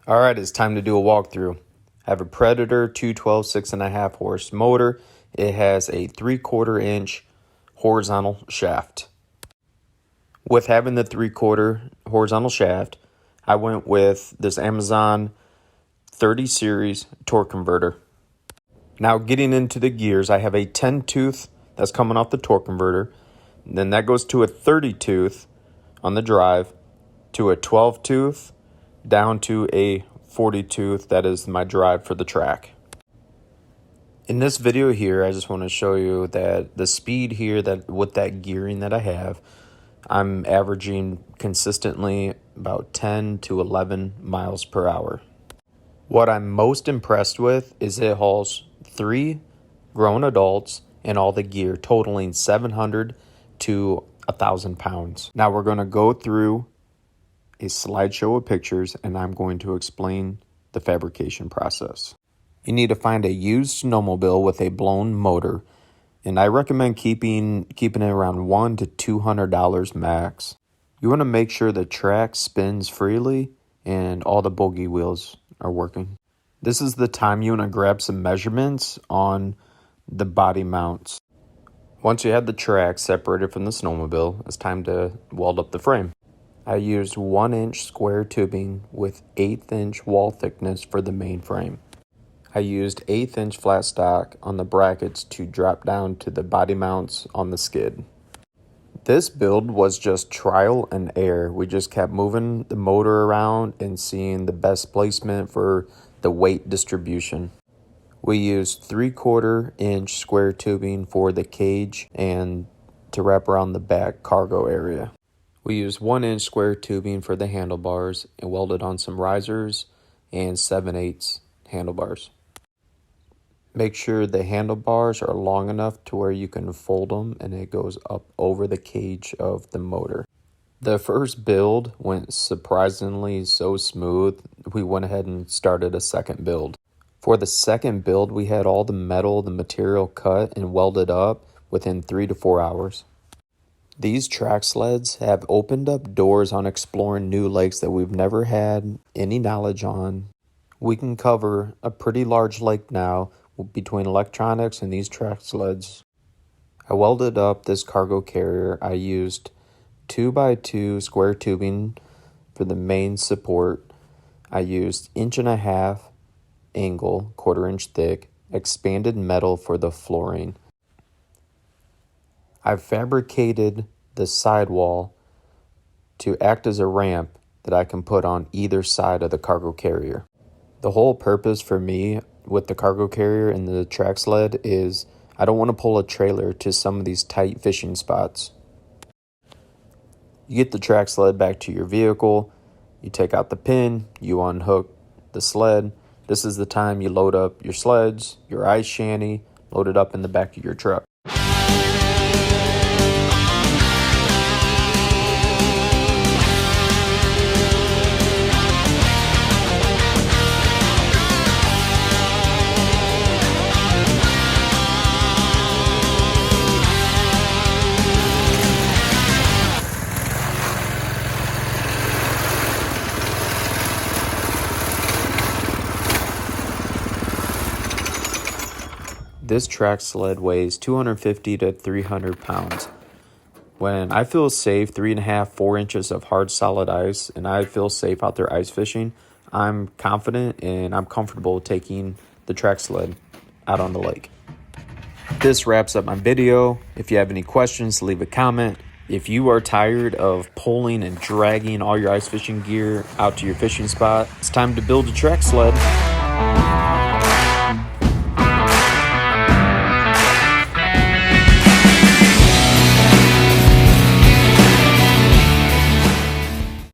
All right, it's time to do a walkthrough. I have a Predator 212 6.5 horse motor. It has a 3/4 inch horizontal shaft. With having the 3/4 horizontal shaft, I went with this Amazon 30 series torque converter. Now getting into the gears, I have a 10 tooth that's coming off the torque converter. Then that goes to a 30 tooth on the drive, to a 12 tooth, down to a 40 tooth. That is my drive for the track. In this video here, I just want to show you that the speed here, that with that gearing that I have, I'm averaging consistently about 10 to 11 miles per hour. What I'm most impressed with is it hauls 3 grown adults and all the gear, totaling 700 to 1,000 pounds. Now we're going to go through a slideshow of pictures and I'm going to explain the fabrication process. You need to find a used snowmobile with a blown motor, and I recommend keeping it around $100 to $200 max. You want to make sure the track spins freely and all the bogey wheels are working. This is the time you want to grab some measurements on the body mounts. Once you have the track separated from the snowmobile, it's time to weld up the frame. I used 1-inch square tubing with 1/8 inch wall thickness for the main frame. I used 1/8 inch flat stock on the brackets to drop down to the body mounts on the skid. This build was just trial and error. We just kept moving the motor around and seeing the best placement for the weight distribution. We used 3/4 inch square tubing for the cage and to wrap around the back cargo area. We used 1-inch square tubing for the handlebars and welded on some risers and 7/8 handlebars. Make sure the handlebars are long enough to where you can fold them and it goes up over the cage of the motor. The first build went surprisingly so smooth, we went ahead and started a second build. For the second build, we had all the material cut and welded up within 3 to 4 hours. These track sleds have opened up doors on exploring new lakes that we've never had any knowledge on. We can cover a pretty large lake now between electronics and these track sleds. I welded up this cargo carrier. I used 2x2 square tubing for the main support. I used 1.5 inch angle, 1/4 inch thick, expanded metal for the flooring. I fabricated the sidewall to act as a ramp that I can put on either side of the cargo carrier. The whole purpose for me with the cargo carrier and the track sled is I don't want to pull a trailer to some of these tight fishing spots. You get the track sled back to your vehicle, you take out the pin, you unhook the sled. This is the time you load up your sleds, your ice shanty, load it up in the back of your truck. This track sled weighs 250 to 300 pounds. When I feel safe, 3.5, 4 inches of hard solid ice, and I feel safe out there ice fishing, I'm confident and I'm comfortable taking the track sled out on the lake. This wraps up my video. If you have any questions, leave a comment. If you are tired of pulling and dragging all your ice fishing gear out to your fishing spot, it's time to build a track sled.